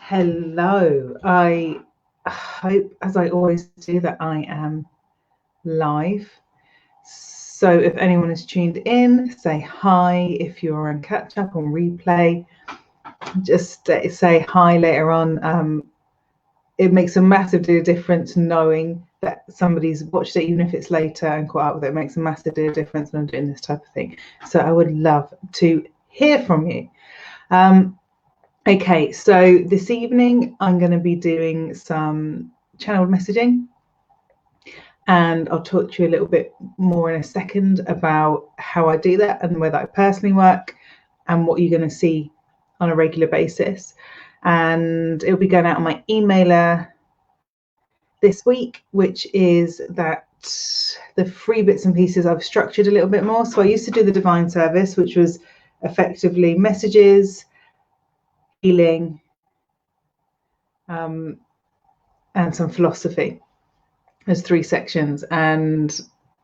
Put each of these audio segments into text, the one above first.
Hello. I hope, as I always do, that I am live. So if anyone is tuned in, say hi. If you're on catch up on replay, just say hi later on. It makes a massive difference knowing that somebody's watched it, even if it's later and caught up with it. It makes a massive difference when I'm doing this type of thing. So I would love to hear from you. Okay, so this evening I'm going to be doing some channeled messaging, and I'll talk to you a little bit more in a second about how I do that and whether I personally work and what you're going to see on a regular basis. And it'll be going out on my emailer this week, which is that the free bits and pieces I've structured a little bit more. So I used to do the divine service, which was effectively messages, healing, and some philosophy as 3 sections, and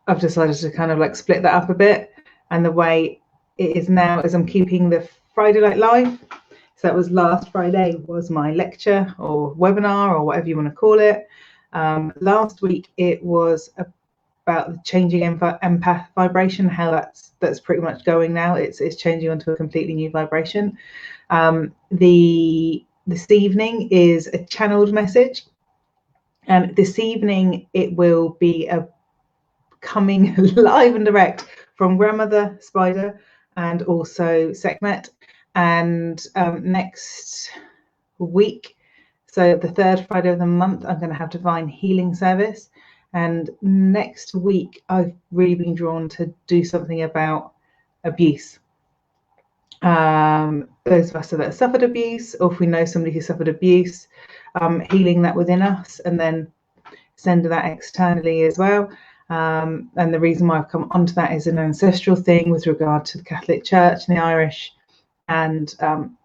I've decided to kind of like split that up a bit. And the way it is now is I'm keeping the Friday night live. So that was last Friday, was my lecture or webinar or whatever you want to call it. Last week it was about the changing empath vibration, how that's pretty much going now. It's changing onto a completely new vibration. This evening is a channeled message, and this evening it will be coming live and direct from Grandmother Spider and also Sekhmet. And next week, so the 3rd Friday of the month, I'm going to have Divine Healing Service. And next week I've really been drawn to do something about abuse. Those of us that have suffered abuse, or if we know somebody who suffered abuse, healing that within us and then sending that externally as well. And the reason why I've come onto that is an ancestral thing with regard to the Catholic Church and the Irish and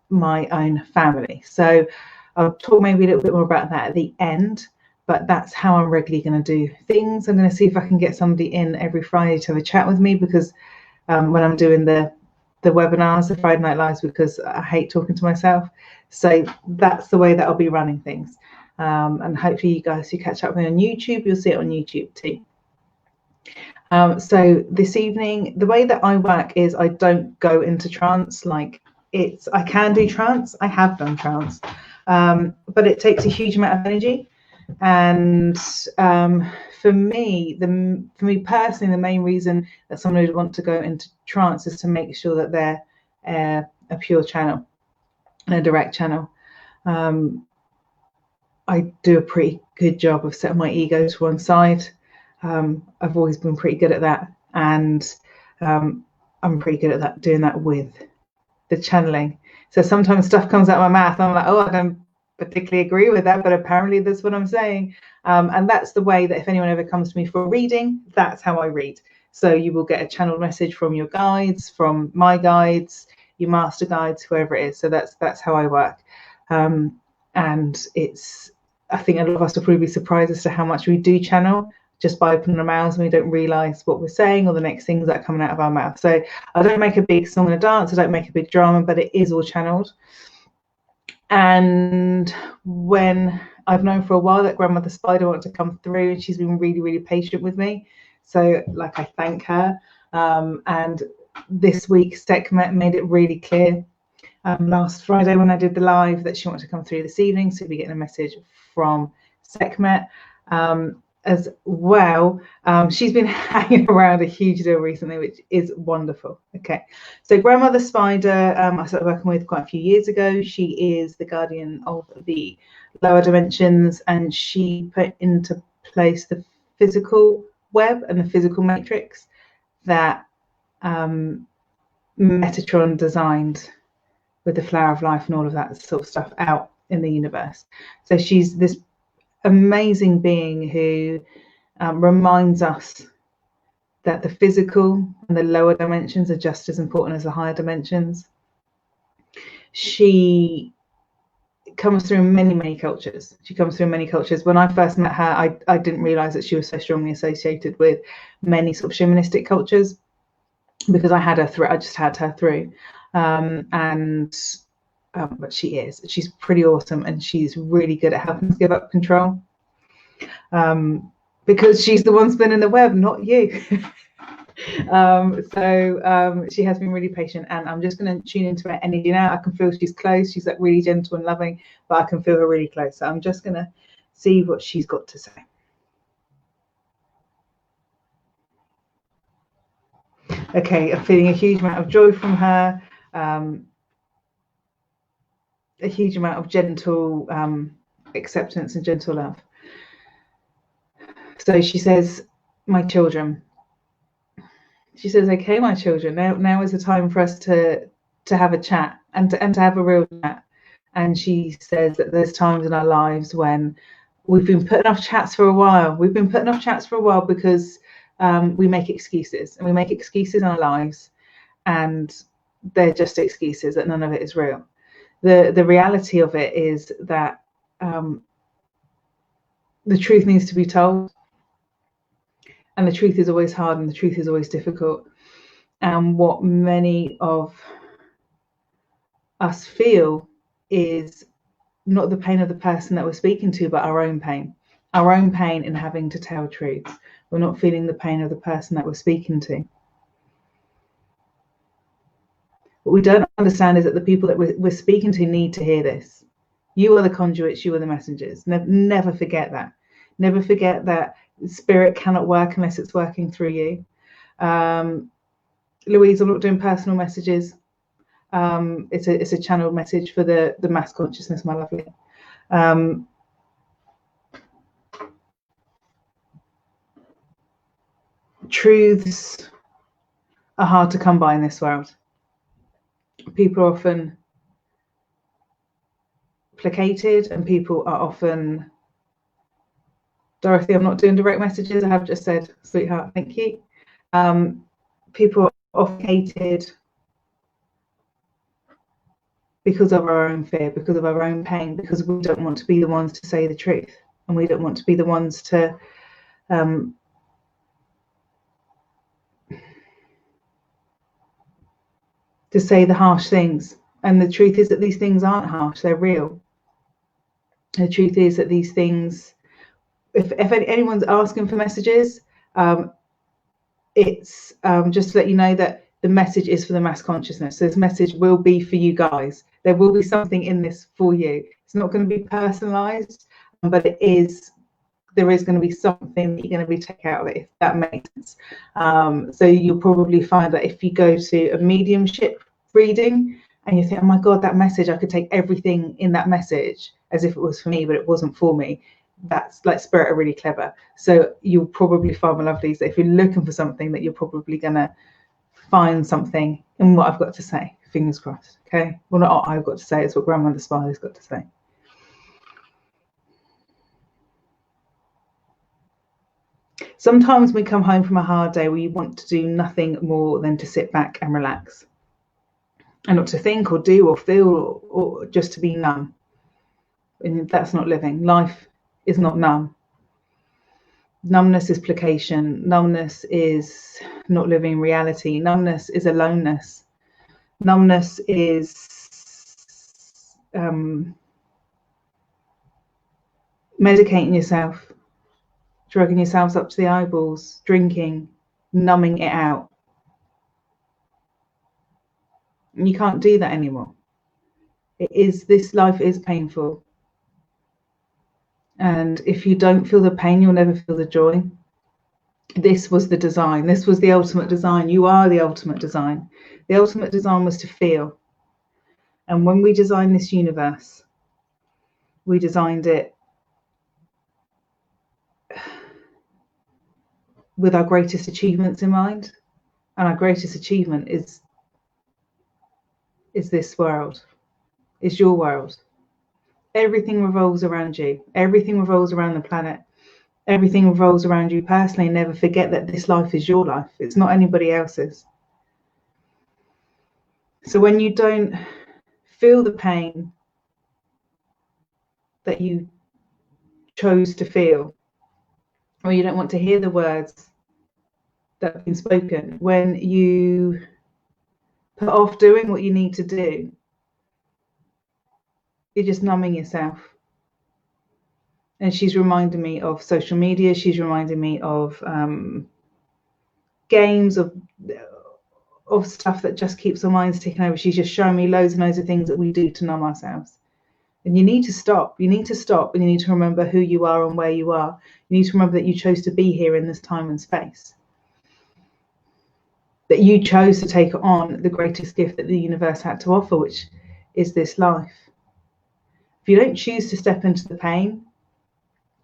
my own family. So I'll talk maybe a little bit more about that at the end, but that's how I'm regularly going to do things. I'm going to see if I can get somebody in every Friday to have a chat with me, because when I'm doing the webinars, the Friday Night Lives, because I hate talking to myself. So that's the way that I'll be running things. And hopefully you guys who catch up with me on YouTube, you'll see it on YouTube too. So this evening, the way that I work is I don't go into trance. Like I can do trance, I have done trance, but it takes a huge amount of energy. And for me personally, the main reason that someone would want to go into trance is to make sure that they're a pure channel and a direct channel. I do a pretty good job of setting my ego to one side. I've always been pretty good at that, and I'm pretty good at that, doing that with the channeling. So sometimes stuff comes out of my mouth, I'm like, oh, I don't particularly agree with that, but apparently that's what I'm saying. And that's the way that if anyone ever comes to me for a reading, that's how I read. So you will get a channeled message from your guides, from my guides, your master guides, whoever it is. So that's how I work. And I think a lot of us will probably be surprised as to how much we do channel just by opening our mouths, and we don't realize what we're saying or the next things that are coming out of our mouth. So I don't make a big song and a dance, I don't make a big drama, but it is all channeled. And when I've known for a while that Grandmother Spider wanted to come through, and she's been really, really patient with me. So like, I thank her. And this week, Sekhmet made it really clear last Friday when I did the live that she wanted to come through this evening. So we'll be getting a message from Sekhmet as well. She's been hanging around a huge deal recently, which is wonderful. Okay, so Grandmother Spider, I started working with quite a few years ago. She is the guardian of the lower dimensions, and she put into place the physical web and the physical matrix that Metatron designed with the flower of life and all of that sort of stuff out in the universe. So she's this amazing being who reminds us that the physical and the lower dimensions are just as important as the higher dimensions. She comes through many cultures. When I first met her, I didn't realize that she was so strongly associated with many sort of shamanistic cultures, because I had her through. I just had her through, and but she's pretty awesome, and she's really good at helping us give up control, because she's the one spinning the web, not you. So she has been really patient, and I'm just going to tune into her energy now. I can feel she's close. She's like really gentle and loving, but I can feel her really close. So I'm just going to see what she's got to say. Okay, I'm feeling a huge amount of joy from her, a huge amount of gentle acceptance and gentle love. So she says, my children. She says, okay, my children, now is the time for us to have a chat and to have a real chat. And she says that there's times in our lives when we've been putting off chats for a while. We've been putting off chats for a while because we make excuses, and we make excuses in our lives, and they're just excuses, that none of it is real. The reality of it is that the truth needs to be told. And the truth is always hard, and the truth is always difficult. And what many of us feel is not the pain of the person that we're speaking to, but our own pain in having to tell truths. We're not feeling the pain of the person that we're speaking to. What we don't understand is that the people that we're speaking to need to hear this. You are the conduits, you are the messengers. Never forget that. Never forget that spirit cannot work unless it's working through you. Louise, I'm not doing personal messages. It's a channeled message for the mass consciousness, my lovely. Truths are hard to come by in this world. People are often placated, and people are often... Dorothy, I'm not doing direct messages. I have just said, sweetheart, thank you. People are often hated because of our own fear, because of our own pain, because we don't want to be the ones to say the truth, and we don't want to be the ones to say the harsh things. And the truth is that these things aren't harsh, they're real. The truth is that these things, if anyone's asking for messages, it's just to let you know that the message is for the mass consciousness. So this message will be for you guys. There will be something in this for you. It's not going to be personalized, but there is going to be something that you're going to be taking out of it, if that makes sense. So you'll probably find that if you go to a mediumship reading and you think, oh my God, that message, I could take everything in that message as if it was for me, but it wasn't for me. That's like spirit are really clever. So you'll probably find, my lovelies, that if you're looking for something, that you're probably going to find something in what I've got to say. Fingers crossed. Okay. Well, not what I've got to say, it's what Grandmother Spider's got to say. Sometimes we come home from a hard day, we want to do nothing more than to sit back and relax, and not to think or do or feel, or just to be numb. And that's not living. Life is not numb. Numbness is placation. Numbness is not living reality. Numbness is aloneness. Numbness is medicating yourself, drugging yourselves up to the eyeballs, drinking, numbing it out. And you can't do that anymore. This life is painful. And if you don't feel the pain, you'll never feel the joy. This was the design. This was the ultimate design. You are the ultimate design. The ultimate design was to feel. And when we designed this universe, we designed it with our greatest achievements in mind. And our greatest achievement is this world, is your world. Everything revolves around you. Everything revolves around the planet. Everything revolves around you personally. Never forget that this life is your life. It's not anybody else's. So when you don't feel the pain that you chose to feel, or you don't want to hear the words that have been spoken, when you put off doing what you need to do, You're just numbing yourself. And she's reminding me of social media. She's reminding me of games, of stuff that just keeps our minds ticking over. She's just showing me loads and loads of things that we do to numb ourselves. And you need to stop. You need to stop, and you need to remember who you are and where you are. You need to remember that you chose to be here in this time and space. That you chose to take on the greatest gift that the universe had to offer, which is this life. If you don't choose to step into the pain,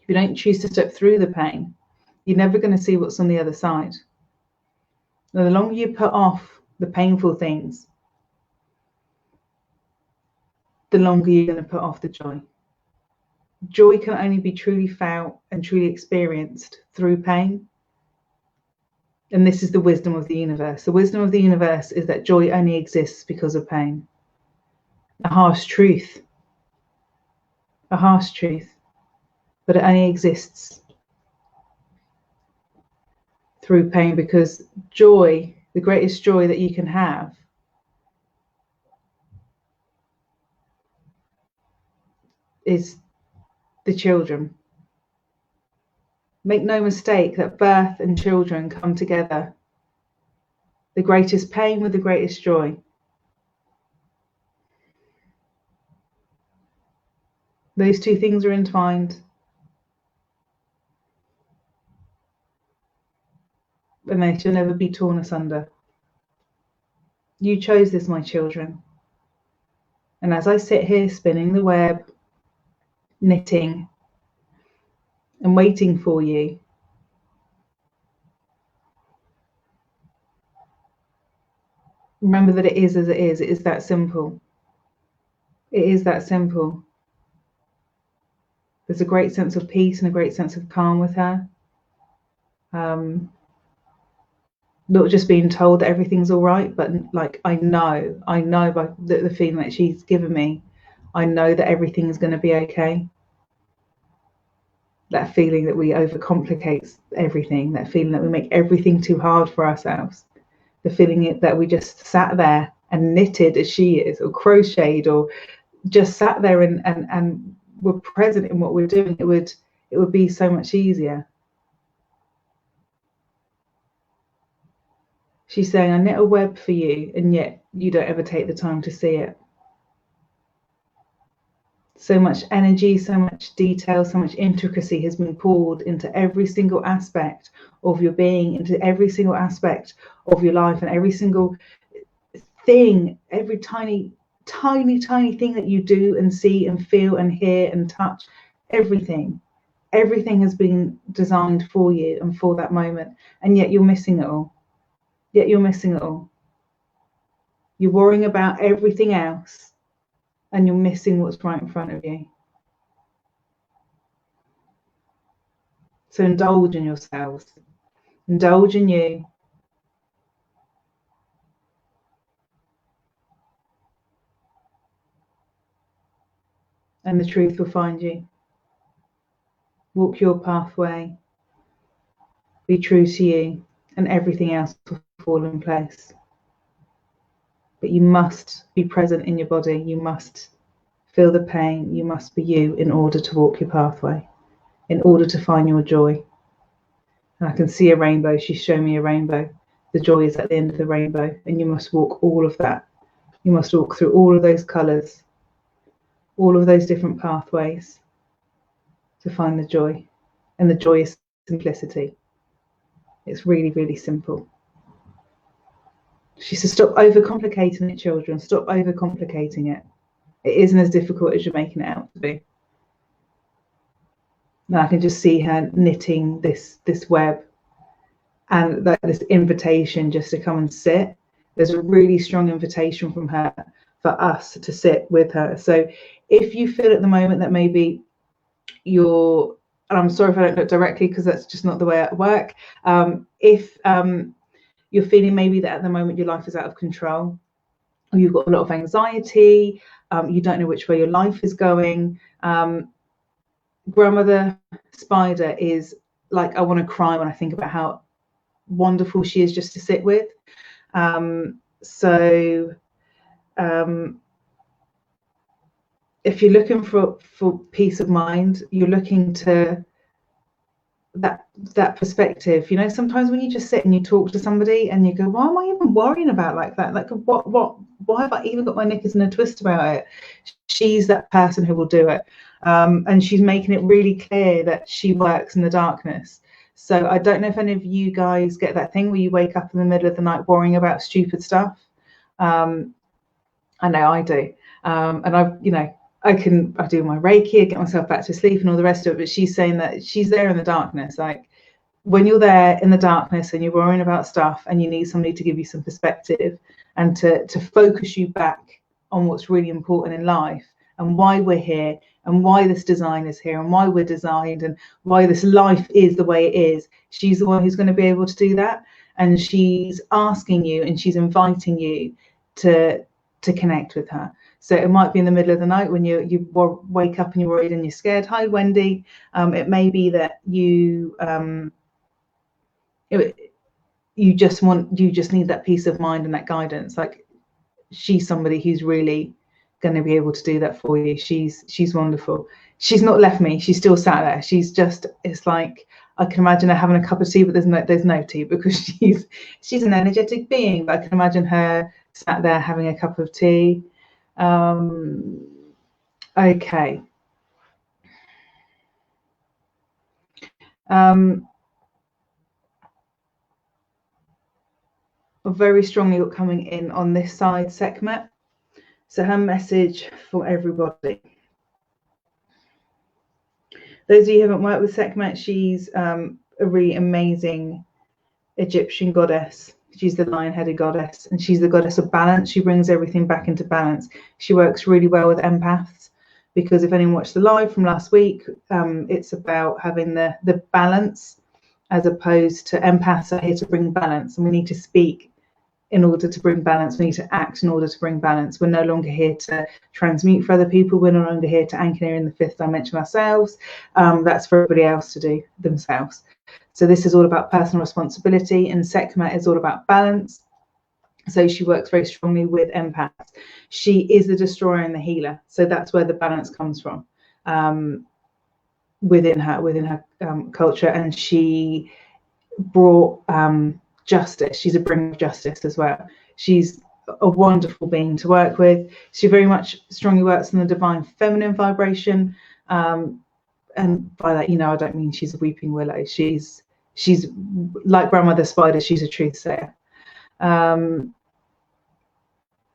if you don't choose to step through the pain, you're never going to see what's on the other side. Now, the longer you put off the painful things, the longer you're going to put off the joy. Joy can only be truly felt and truly experienced through pain. And this is the wisdom of the universe. The wisdom of the universe is that joy only exists because of pain. A harsh truth, but it only exists through pain, because joy, the greatest joy that you can have, is the children. Make no mistake that birth and children come together. The greatest pain with the greatest joy. Those two things are entwined. And they shall never be torn asunder. You chose this, my children. And as I sit here spinning the web, knitting, and waiting for you, remember that it is as it is. It is that simple. It is that simple. There's a great sense of peace and a great sense of calm with her. Not just being told that everything's all right, but like I know by the feeling that she's given me, I know that everything is going to be okay. That feeling that we overcomplicate everything, that feeling that we make everything too hard for ourselves, the feeling that we just sat there and knitted as she is, or crocheted, or just sat there and were present in what we're doing, it would be so much easier. She's saying, I knit a web for you, and yet you don't ever take the time to see it. So much energy, so much detail, so much intricacy has been poured into every single aspect of your being, into every single aspect of your life, and every single thing, every tiny thing that you do and see and feel and hear and touch, everything has been designed for you and for that moment, and yet you're missing it all. You're worrying about everything else, and you're missing what's right in front of you. So indulge in yourselves, indulge in you. And the truth will find you. Walk your pathway, be true to you, and everything else will fall in place. But you must be present in your body. You must feel the pain. You must be you in order to walk your pathway, in order to find your joy. And I can see a rainbow. She's shown me a rainbow. The joy is at the end of the rainbow, and you must walk all of that. You must walk through all of those colours, all of those different pathways to find the joy. And the joy is simplicity. It's really, really simple. She says, stop overcomplicating it, children. Stop overcomplicating it. It isn't as difficult as you're making it out to be. Now I can just see her knitting this web, and this invitation just to come and sit. There's a really strong invitation from her for us to sit with her. So if you feel at the moment that maybe you're, and I'm sorry if I don't look directly because that's just not the way I work, if you're feeling maybe that at the moment your life is out of control, or you've got a lot of anxiety, you don't know which way your life is going, Grandmother Spider is like, I want to cry when I think about how wonderful she is just to sit with. if you're looking for peace of mind, you're looking to that perspective. You know, sometimes when you just sit and you talk to somebody and you go, why am I even worrying about like that? Like, why have I even got my knickers in a twist about it? She's that person who will do it. And she's making it really clear that she works in the darkness. So I don't know if any of you guys get that thing where you wake up in the middle of the night worrying about stupid stuff. I know I do. And I do my Reiki, I get myself back to sleep and all the rest of it. But she's saying that she's there in the darkness. Like, when you're there in the darkness and you're worrying about stuff and you need somebody to give you some perspective and to focus you back on what's really important in life and why we're here and why this design is here and why we're designed and why this life is the way it is, she's the one who's going to be able to do that. And she's asking you and she's inviting you to connect with her. So it might be in the middle of the night when you wake up and you're worried and you're scared. Hi, Wendy. It may be that you just need that peace of mind and that guidance. Like, she's somebody who's really going to be able to do that for you. She's wonderful. She's not left me. She's still sat there. It's like, I can imagine her having a cup of tea, but there's no tea because she's an energetic being. But I can imagine her sat there having a cup of tea. Okay. Very strongly coming in on this side, Sekhmet. So her message for everybody. Those of you who haven't worked with Sekhmet, she's a really amazing Egyptian goddess. She's the lion-headed goddess, and she's the goddess of balance. She brings everything back into balance. She works really well with empaths, because if anyone watched the live from last week, it's about having the balance, as opposed to empaths are here to bring balance, and we need to speak in order to bring balance. We need to act in order to bring balance. We're no longer here to transmute for other people. We're no longer here to anchor in the fifth dimension ourselves. That's for everybody else to do themselves. So this is all about personal responsibility, and Sekhmet is all about balance. So she works very strongly with empaths. She is the destroyer and the healer. So that's where the balance comes from within her culture. And she brought justice. She's a bringer of justice as well. She's a wonderful being to work with. She very much strongly works in the divine feminine vibration. And by that, I don't mean she's a weeping willow. She's like Grandmother Spider. She's a truth sayer.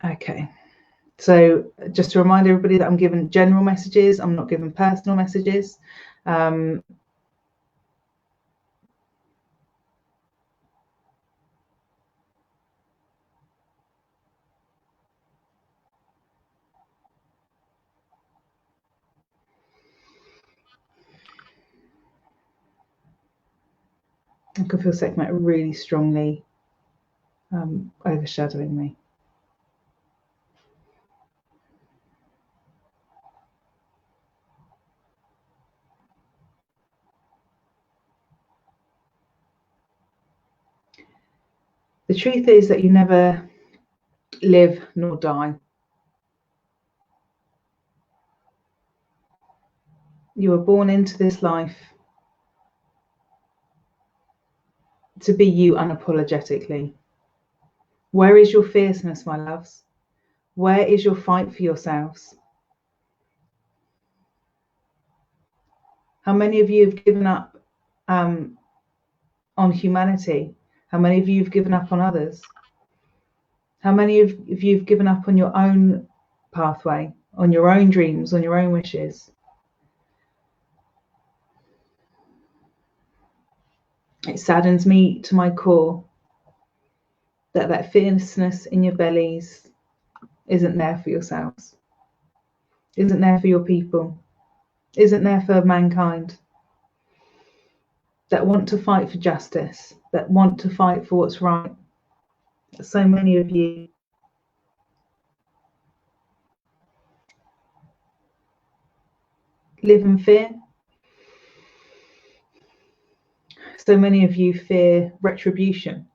Okay, so just to remind everybody that I'm giving general messages. I'm not giving personal messages. I can feel Sekhmet really strongly overshadowing me. The truth is that you never live nor die. You were born into this life to be you unapologetically. Where is your fierceness, my loves? Where is your fight for yourselves? How many of you have given up on humanity? How many of you have given up on others? How many of you have given up on your own pathway, on your own dreams, on your own wishes? It saddens me to my core that fierceness in your bellies isn't there for yourselves, isn't there for your people, isn't there for mankind that want to fight for justice, that want to fight for what's right. So many of you live in fear. So many of you fear retribution,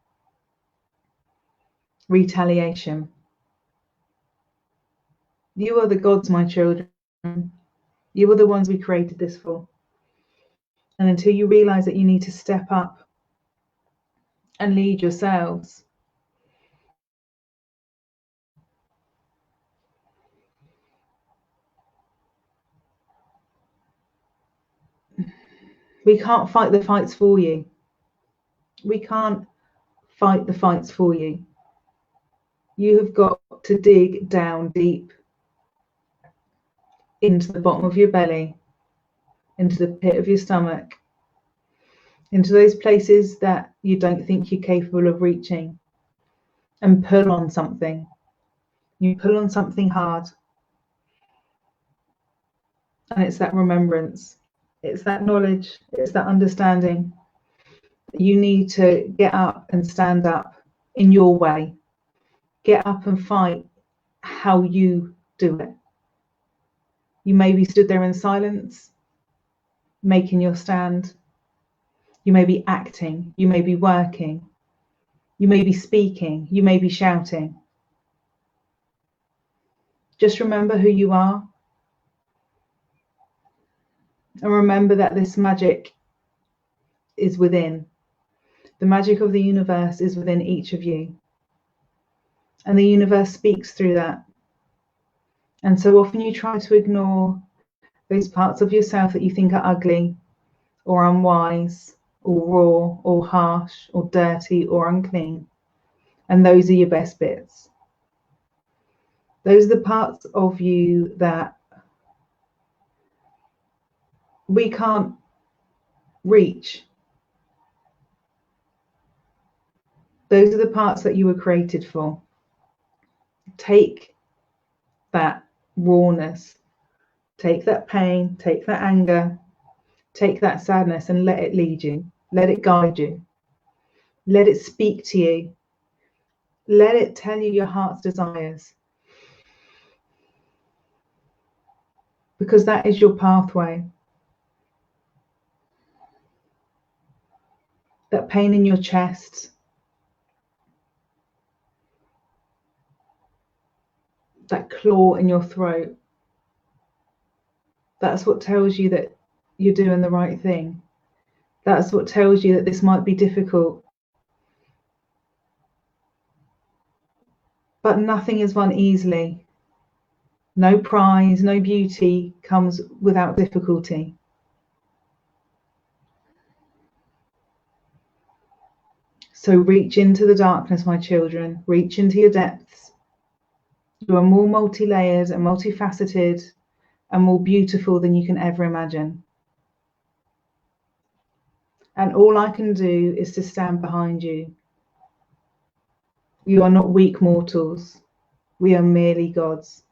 retaliation. You are the gods, my children. You are the ones we created this for. And until you realize that you need to step up and lead yourselves, we can't fight the fights for you. We can't fight the fights for you. You have got to dig down deep into the bottom of your belly, into the pit of your stomach, into those places that you don't think you're capable of reaching, and pull on something. You pull on something hard, and it's that remembrance, it's that knowledge, it's that understanding. You need to get up and stand up in your way. Get up and fight how you do it. You may be stood there in silence, making your stand. You may be acting, you may be working, you may be speaking, you may be shouting. Just remember who you are. And remember that this magic is within. The magic of the universe is within each of you. And the universe speaks through that. And so often you try to ignore those parts of yourself that you think are ugly or unwise or raw or harsh or dirty or unclean. And those are your best bits. Those are the parts of you that we can't reach. Those are the parts that you were created for. Take that rawness, take that pain, take that anger, take that sadness and let it lead you. Let it guide you. Let it speak to you. Let it tell you your heart's desires. Because that is your pathway. That pain in your chest, that claw in your throat, that's what tells you that you're doing the right thing. That's what tells you that this might be difficult. But nothing is won easily. No prize, no beauty comes without difficulty. So reach into the darkness, my children. Reach into your depths. You are more multi-layered and multifaceted and more beautiful than you can ever imagine. And all I can do is to stand behind you. You are not weak mortals. We are merely gods.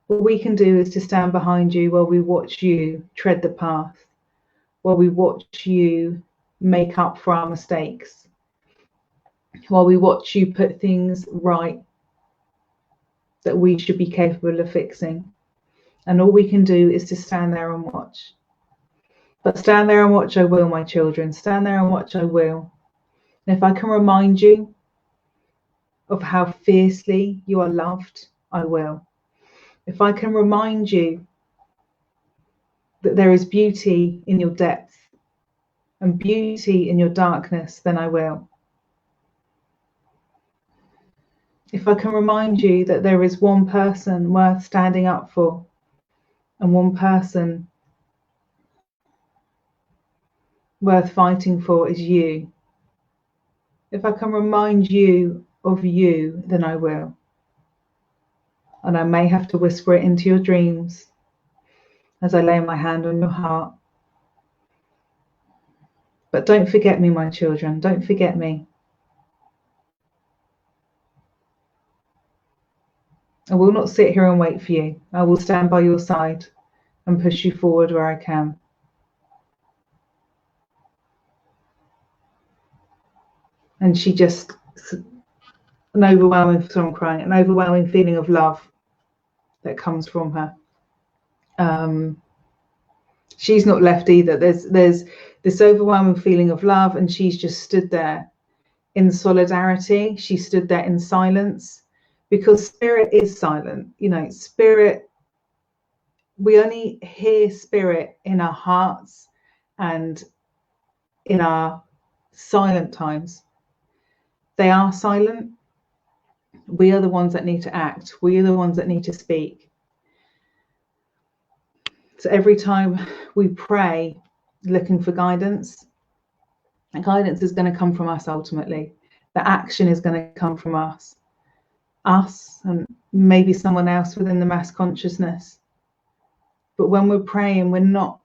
What we can do is to stand behind you while we watch you tread the path, while we watch you make up for our mistakes, while we watch you put things right that we should be capable of fixing. And all we can do is to stand there and watch. But stand there and watch I will, my children. Stand there and watch I will. And if I can remind you of how fiercely you are loved, I will. If I can remind you that there is beauty in your depth and beauty in your darkness, then I will. If I can remind you that there is one person worth standing up for and one person worth fighting for is you. If I can remind you of you, then I will. And I may have to whisper it into your dreams as I lay my hand on your heart. But don't forget me, my children. Don't forget me. I will not sit here and wait for you. I will stand by your side and push you forward where I can. And she just, an overwhelming feeling of love that comes from her. She's not left either. There's this overwhelming feeling of love, and she's just stood there in solidarity. She stood there in silence, because spirit is silent. You know, spirit we only hear spirit in our hearts and in our silent times. They are silent. We are the ones that need to act. We are the ones that need to speak. So every time we pray looking for guidance, the guidance is going to come from us ultimately. The action is going to come from us and maybe someone else within the mass consciousness. But when we're praying, we're not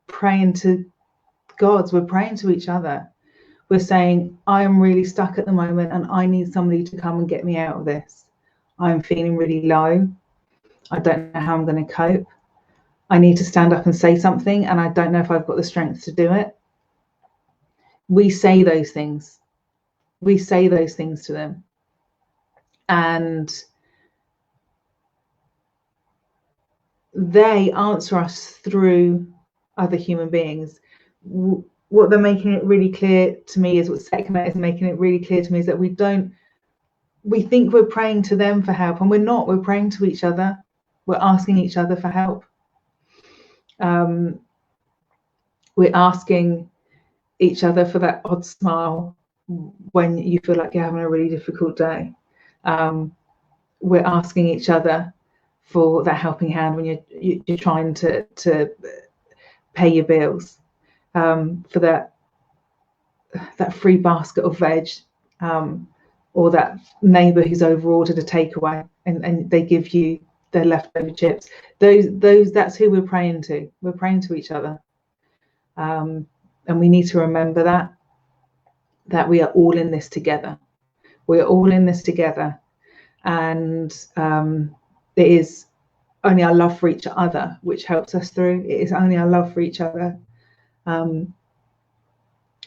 praying to gods, we're praying to each other. We're saying, I am really stuck at the moment and I need somebody to come and get me out of this. I'm feeling really low. I don't know how I'm going to cope. I need to stand up and say something and I don't know if I've got the strength to do it. We say those things. We say those things to them. And they answer us through other human beings. What they're making it really clear to me is, what Sekhmet is making it really clear to me, is that we think we're praying to them for help, and we're not. We're praying to each other. We're asking each other for help. We're asking each other for that odd smile when you feel like you're having a really difficult day. We're asking each other for that helping hand when you're trying to pay your bills, for that free basket of veg, or that neighbour who's over-ordered a takeaway and they give you their leftover chips. That's who we're praying to. We're praying to each other, and we need to remember that we are all in this together. We are all in this together, and it is only our love for each other which helps us through. It is only our love for each other. And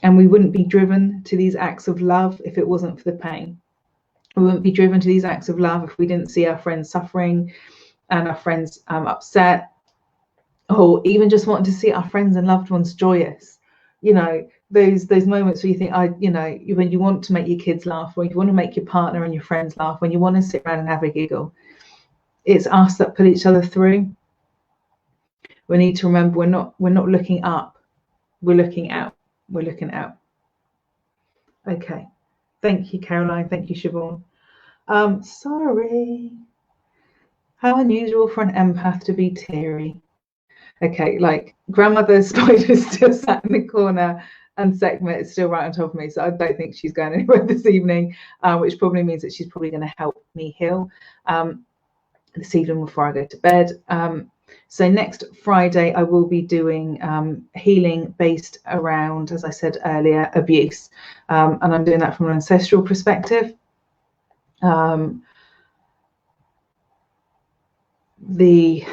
we wouldn't be driven to these acts of love if it wasn't for the pain. We wouldn't be driven to these acts of love if we didn't see our friends suffering and our friends upset, or even just wanting to see our friends and loved ones joyous. You know, those moments where you think, when you want to make your kids laugh, when you want to make your partner and your friends laugh, when you want to sit around and have a giggle. It's us that pull each other through. We need to remember we're not looking up, we're looking out. We're looking out. Okay. Thank you, Caroline. Thank you, Siobhan. Sorry. How unusual for an empath to be teary. Okay, like grandmother spider still sat in the corner and Sekhmet is still right on top of me. So I don't think she's going anywhere this evening, which probably means that she's probably going to help me heal this evening before I go to bed. So next Friday, I will be doing healing based around, as I said earlier, abuse. And I'm doing that from an ancestral perspective. The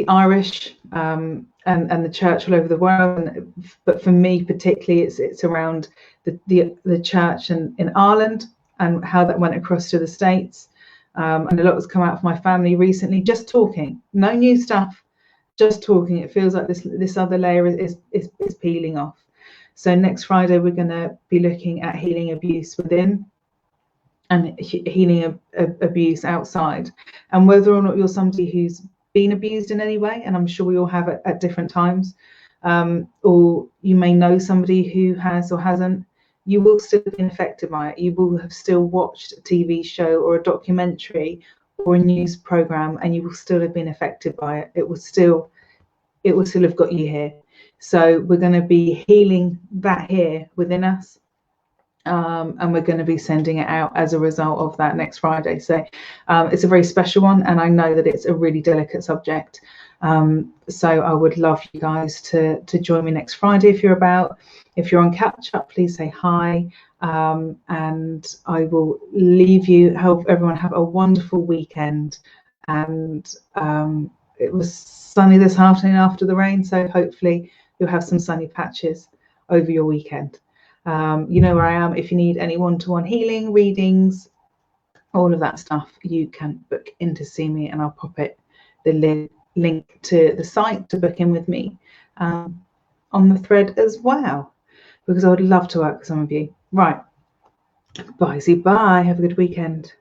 Irish and the church all over the world. But for me, particularly, it's around the church in Ireland and how that went across to the States. And a lot has come out of my family recently, just talking, no new stuff. Just talking, it feels like this other layer is peeling off. So next Friday we're going to be looking at healing abuse within and healing abuse outside, and whether or not you're somebody who's been abused in any way, and I'm sure we all have it at different times, or you may know somebody who has or hasn't. You will still be affected by it. You will have still watched a TV show or a documentary or a news program, and you will still have been affected by it. It will still have got you here. So we're going to be healing that here within us, and we're going to be sending it out as a result of that next Friday. So it's a very special one, and I know that it's a really delicate subject. So I would love you guys to join me next Friday if you're about. If you're on catch up, please say hi. And I will leave you. Hope everyone have a wonderful weekend. And it was sunny this afternoon after the rain, so hopefully you'll have some sunny patches over your weekend. You know where I am. If you need any one-to-one healing, readings, all of that stuff, you can book in to see me, and I'll pop the link to the site to book in with me on the thread as well, because I would love to work with some of you. Right. Bye. Have a good weekend.